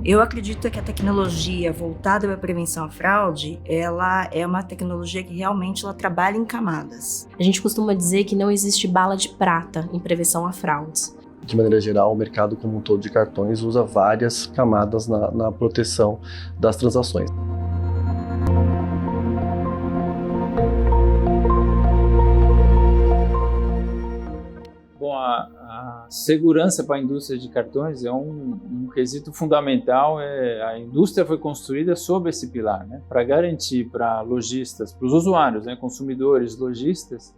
Eu acredito que a tecnologia voltada para a prevenção à fraude, ela é uma tecnologia que realmente ela trabalha em camadas. A gente costuma dizer que não existe bala de prata em prevenção a fraudes. De maneira geral, o mercado como um todo de cartões usa várias camadas na proteção das transações. Bom, a segurança para a indústria de cartões é um quesito fundamental. A indústria foi construída sob esse pilar, né, para garantir para lojistas, para os usuários, né, consumidores, lojistas,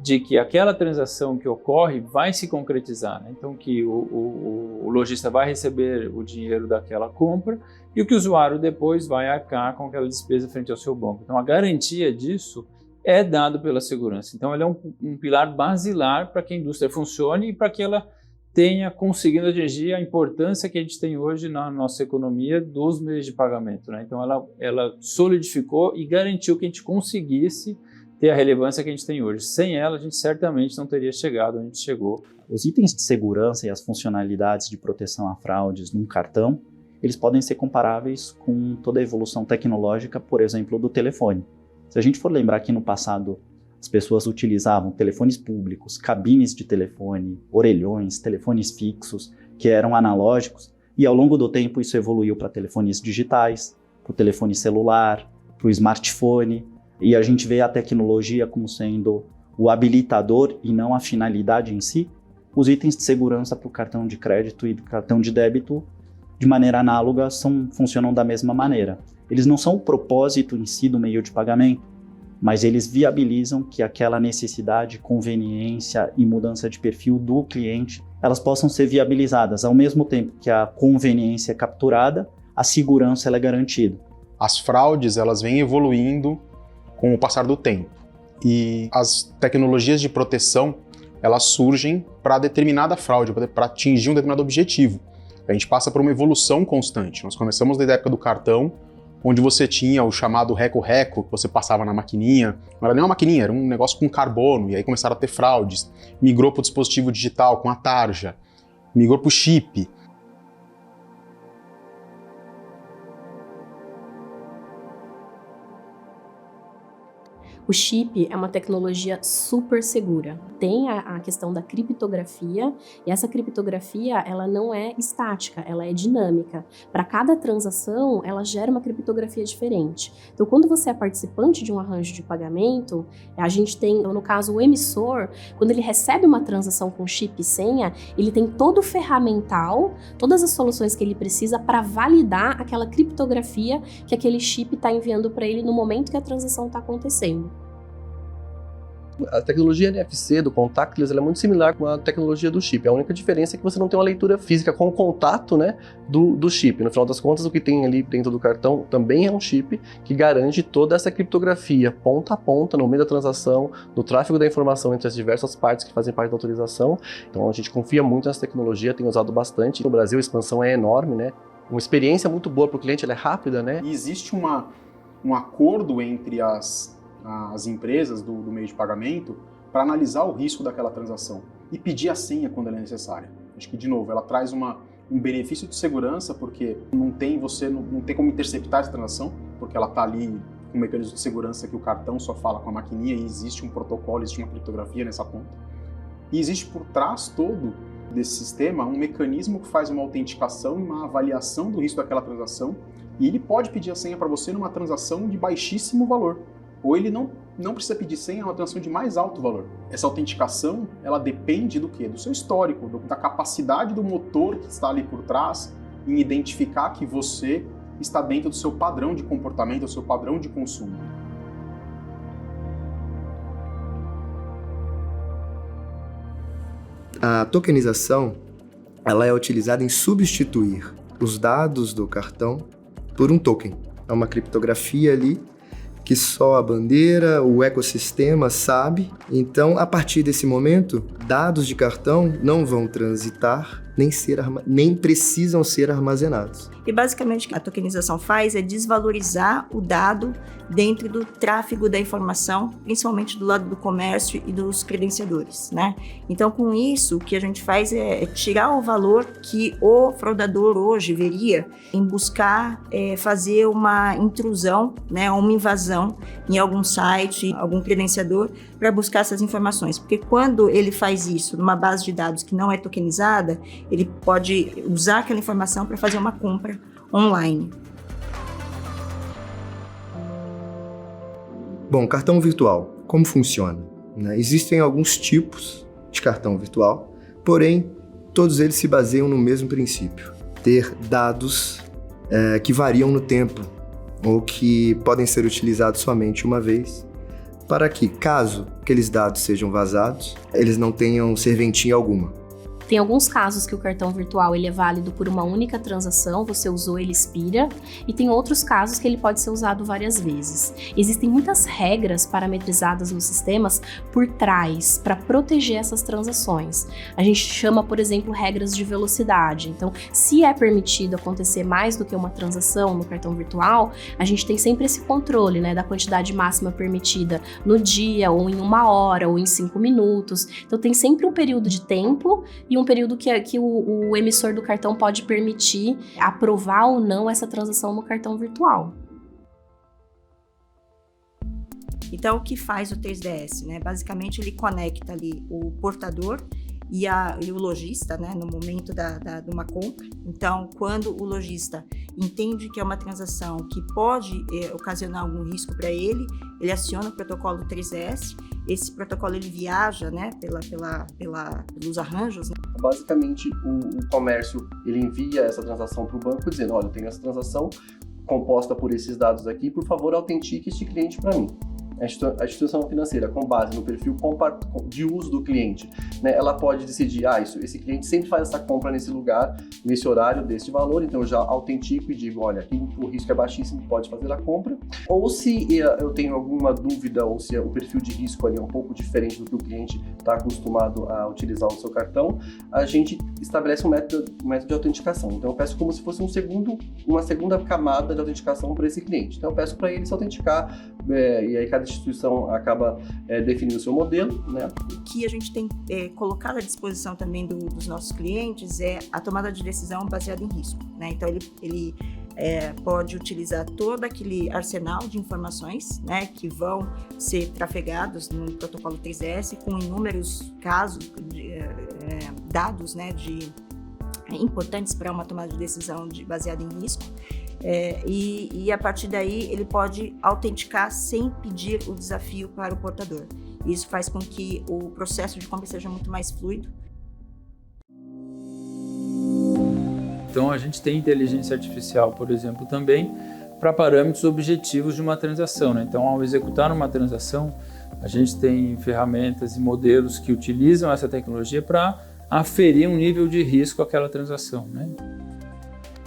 de que aquela transação que ocorre vai se concretizar, né? Então que o lojista vai receber o dinheiro daquela compra e o que o usuário depois vai arcar com aquela despesa frente ao seu banco. Então a garantia disso é dado pela segurança. Então ele é um pilar basilar para que a indústria funcione e para que ela tenha conseguido atingir a importância que a gente tem hoje na nossa economia dos meios de pagamento, né? Então ela solidificou e garantiu que a gente conseguisse ter a relevância que a gente tem hoje. Sem ela, a gente certamente não teria chegado onde a gente chegou. Os itens de segurança e as funcionalidades de proteção a fraudes num cartão, eles podem ser comparáveis com toda a evolução tecnológica, por exemplo, do telefone. Se a gente for lembrar que no passado as pessoas utilizavam telefones públicos, cabines de telefone, orelhões, telefones fixos, que eram analógicos, e ao longo do tempo isso evoluiu para telefones digitais, para o telefone celular, para o smartphone, e a gente vê a tecnologia como sendo o habilitador e não a finalidade em si. Os itens de segurança para o cartão de crédito e do cartão de débito, de maneira análoga, funcionam da mesma maneira. Eles não são o propósito em si do meio de pagamento, mas eles viabilizam que aquela necessidade, conveniência e mudança de perfil do cliente, elas possam ser viabilizadas. Ao mesmo tempo que a conveniência é capturada, a segurança ela é garantida. As fraudes elas vêm evoluindo com o passar do tempo. E as tecnologias de proteção, elas surgem para determinada fraude, para atingir um determinado objetivo. A gente passa por uma evolução constante. Nós começamos desde a época do cartão, onde você tinha o chamado reco-reco, que você passava na maquininha. Não era nem uma maquininha, era um negócio com carbono, e aí começaram a ter fraudes. Migrou para o dispositivo digital com a tarja, migrou para o chip. O chip é uma tecnologia super segura. Tem a questão da criptografia, e essa criptografia ela não é estática, ela é dinâmica. Para cada transação, ela gera uma criptografia diferente. Então, quando você é participante de um arranjo de pagamento, a gente tem, no caso, o emissor, quando ele recebe uma transação com chip e senha, ele tem todo o ferramental, todas as soluções que ele precisa para validar aquela criptografia que aquele chip está enviando para ele no momento que a transação está acontecendo. A tecnologia NFC do contactless ela é muito similar com a tecnologia do chip. A única diferença é que você não tem uma leitura física com o contato, né, do chip. No final das contas, o que tem ali dentro do cartão também é um chip que garante toda essa criptografia ponta a ponta no meio da transação, no tráfego da informação entre as diversas partes que fazem parte da autorização. Então a gente confia muito nessa tecnologia, tem usado bastante. No Brasil a expansão é enorme, né? Uma experiência muito boa para o cliente, ela é rápida, né? E existe um acordo entre as empresas do meio de pagamento para analisar o risco daquela transação e pedir a senha quando ela é necessária. Acho que, de novo, ela traz um benefício de segurança, porque você não tem como interceptar essa transação, porque ela está ali com um mecanismo de segurança que o cartão só fala com a maquininha e existe um protocolo, existe uma criptografia nessa ponta. E existe por trás todo desse sistema um mecanismo que faz uma autenticação e uma avaliação do risco daquela transação, e ele pode pedir a senha para você numa transação de baixíssimo valor. Ou ele não precisa pedir senha, é uma transação de mais alto valor. Essa autenticação, ela depende do quê? Do seu histórico, da capacidade do motor que está ali por trás em identificar que você está dentro do seu padrão de comportamento, do seu padrão de consumo. A tokenização, ela é utilizada em substituir os dados do cartão por um token. É uma criptografia ali que só a bandeira, o ecossistema sabe. Então, a partir desse momento, dados de cartão não vão transitar nem precisam ser armazenados. E basicamente o que a tokenização faz é desvalorizar o dado dentro do tráfego da informação, principalmente do lado do comércio e dos credenciadores, né? Então, com isso, o que a gente faz é tirar o valor que o fraudador hoje veria em buscar fazer uma intrusão, né, uma invasão em algum site, algum credenciador, para buscar essas informações. Porque quando ele faz isso numa base de dados que não é tokenizada, ele pode usar aquela informação para fazer uma compra online. Bom, cartão virtual, como funciona? Existem alguns tipos de cartão virtual, porém, todos eles se baseiam no mesmo princípio: ter dados que variam no tempo ou que podem ser utilizados somente uma vez, para que, caso aqueles dados sejam vazados, eles não tenham serventia alguma. Tem alguns casos que o cartão virtual ele é válido por uma única transação, você usou, ele expira, e tem outros casos que ele pode ser usado várias vezes. Existem muitas regras parametrizadas nos sistemas por trás para proteger essas transações. A gente chama, por exemplo, regras de velocidade. Então, se é permitido acontecer mais do que uma transação no cartão virtual, a gente tem sempre esse controle, né, da quantidade máxima permitida no dia, ou em 1 hora, ou em 5 minutos. Então, tem sempre um período de tempo e um período que o emissor do cartão pode permitir aprovar ou não essa transação no cartão virtual. Então, o que faz o 3DS, né? Basicamente, ele conecta ali o portador e o lojista, né, no momento de uma compra. Então, quando o lojista entende que é uma transação que pode ocasionar algum risco para ele aciona o protocolo 3DS. Esse protocolo ele viaja, né, pelos arranjos. Né? Basicamente, o comércio ele envia essa transação para o banco dizendo: olha, eu tenho essa transação composta por esses dados aqui, por favor, autentique este cliente para mim. A instituição financeira, com base no perfil de uso do cliente, né, ela pode decidir, esse cliente sempre faz essa compra nesse lugar, nesse horário, desse valor, então eu já autentico e digo, olha, aqui o risco é baixíssimo, pode fazer a compra. Ou se eu tenho alguma dúvida, ou se o perfil de risco ali é um pouco diferente do que o cliente está acostumado a utilizar o seu cartão, a gente estabelece um método de autenticação. Então eu peço como se fosse uma segunda camada de autenticação para esse cliente. Então eu peço para ele se autenticar, e aí cada instituição acaba definindo o seu modelo, né? O que a gente tem colocado à disposição também dos nossos clientes é a tomada de decisão baseada em risco, né? Então ele pode utilizar todo aquele arsenal de informações, né, que vão ser trafegados no protocolo 3DS com inúmeros casos, dados, né, importantes para uma tomada de decisão baseada em risco. E a partir daí ele pode autenticar sem pedir o desafio para o portador. Isso faz com que o processo de compra seja muito mais fluido. Então a gente tem inteligência artificial, por exemplo, também para parâmetros objetivos de uma transação, né? Então, ao executar uma transação, a gente tem ferramentas e modelos que utilizam essa tecnologia para aferir um nível de risco àquela transação, né?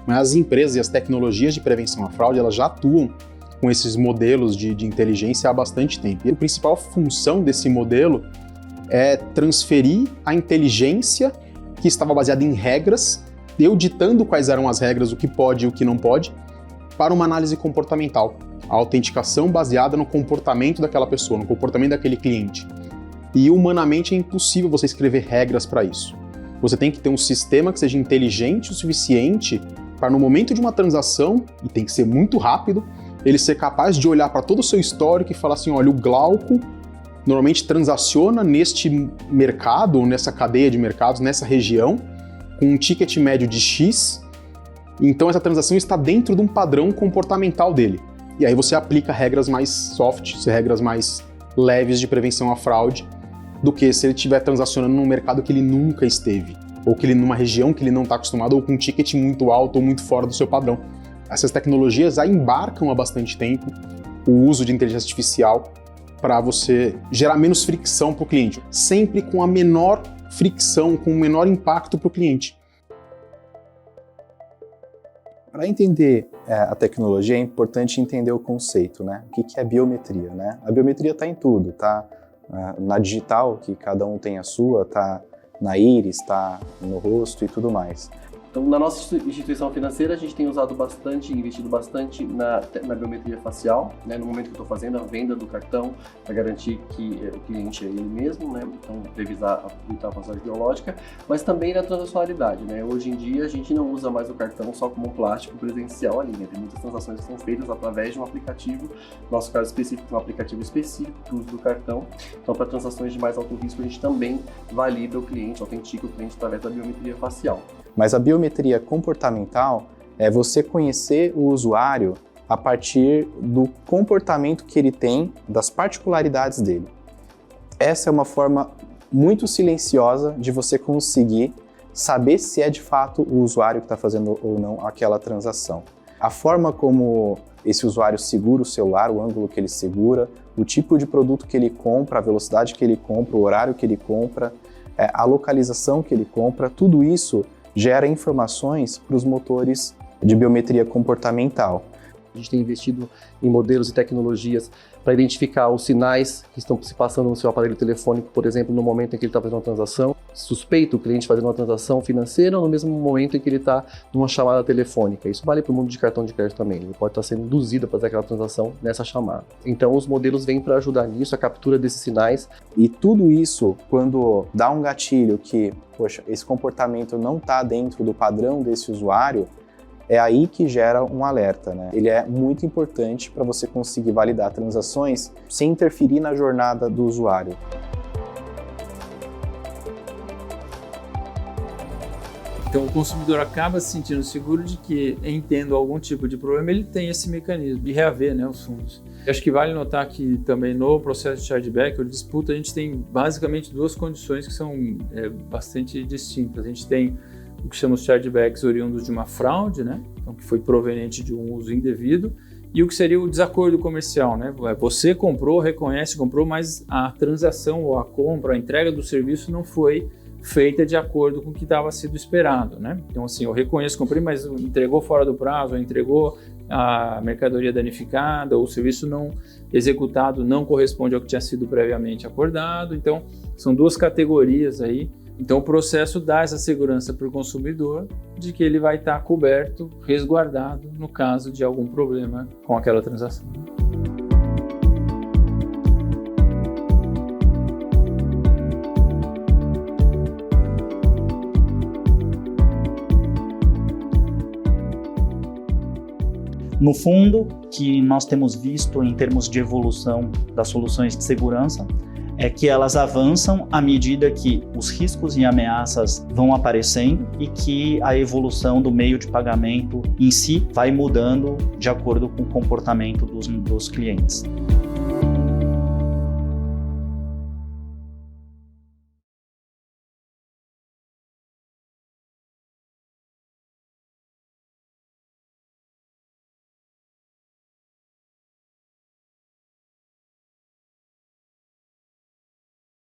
Mas as empresas e as tecnologias de prevenção à fraude, elas já atuam com esses modelos de inteligência há bastante tempo. E a principal função desse modelo é transferir a inteligência que estava baseada em regras, eu ditando quais eram as regras, o que pode e o que não pode, para uma análise comportamental. A autenticação baseada no comportamento daquela pessoa, no comportamento daquele cliente. E humanamente é impossível você escrever regras para isso. Você tem que ter um sistema que seja inteligente o suficiente para, no momento de uma transação, e tem que ser muito rápido, ele ser capaz de olhar para todo o seu histórico e falar assim, olha, o Glauco normalmente transaciona neste mercado, nessa cadeia de mercados, nessa região, com um ticket médio de X, então essa transação está dentro de um padrão comportamental dele. E aí você aplica regras mais soft, regras mais leves de prevenção à fraude, do que se ele estiver transacionando num mercado que ele nunca esteve, ou que ele numa região que ele não está acostumado, ou com um ticket muito alto ou muito fora do seu padrão. Essas tecnologias já embarcam há bastante tempo o uso de inteligência artificial para você gerar menos fricção para o cliente, sempre com a menor fricção, com o menor impacto para o cliente. Para entender a tecnologia é importante entender o conceito, né? O que é biometria, né? A biometria está em tudo, tá? Na digital, que cada um tem a sua, tá na íris, está no rosto e tudo mais. Então, na nossa instituição financeira, a gente tem usado bastante, investido bastante na biometria facial, né? No momento que eu estou fazendo a venda do cartão, para garantir que o cliente é ele mesmo, né? Então, revisar a passagem biológica, mas também na transacionalidade, né? Hoje em dia, a gente não usa mais o cartão só como um plástico presencial ali, né? Tem muitas transações que são feitas através de um aplicativo, no nosso caso específico, um aplicativo específico para o uso do cartão. Então, para transações de mais alto risco, a gente também valida o cliente, autentica o cliente através da biometria facial. Mas a biometria comportamental é você conhecer o usuário a partir do comportamento que ele tem, das particularidades dele. Essa é uma forma muito silenciosa de você conseguir saber se é de fato o usuário que está fazendo ou não aquela transação. A forma como esse usuário segura o celular, o ângulo que ele segura, o tipo de produto que ele compra, a velocidade que ele compra, o horário que ele compra, a localização que ele compra, tudo isso gera informações para os motores de biometria comportamental. A gente tem investido em modelos e tecnologias para identificar os sinais que estão se passando no seu aparelho telefônico, por exemplo, no momento em que ele está fazendo uma transação. Suspeita o cliente fazendo uma transação financeira ou no mesmo momento em que ele está numa chamada telefônica. Isso vale para o mundo de cartão de crédito também. Ele pode estar sendo induzido a fazer aquela transação nessa chamada. Então, os modelos vêm para ajudar nisso, a captura desses sinais. E tudo isso, quando dá um gatilho que, poxa, esse comportamento não está dentro do padrão desse usuário, é aí que gera um alerta, né? Ele é muito importante para você conseguir validar transações sem interferir na jornada do usuário. Então o consumidor acaba se sentindo seguro de que, em tendo algum tipo de problema, ele tem esse mecanismo de reaver, né, os fundos. Acho que vale notar que também no processo de chargeback ou de disputa a gente tem basicamente duas condições que são bastante distintas. A gente tem o que chamamos de chargebacks oriundos de uma fraude, né? Então, que foi proveniente de um uso indevido, e o que seria o desacordo comercial, né? Você comprou, reconhece, comprou, mas a transação ou a compra, a entrega do serviço não foi feita de acordo com o que estava sendo esperado, né? Então, assim, eu reconheço, comprei, mas entregou fora do prazo, ou entregou a mercadoria danificada, ou o serviço não executado não corresponde ao que tinha sido previamente acordado. Então, são duas categorias aí. Então, o processo dá essa segurança para o consumidor de que ele vai estar coberto, resguardado, no caso de algum problema com aquela transação. No fundo, que nós temos visto em termos de evolução das soluções de segurança, é que elas avançam à medida que os riscos e ameaças vão aparecendo e que a evolução do meio de pagamento em si vai mudando de acordo com o comportamento dos clientes.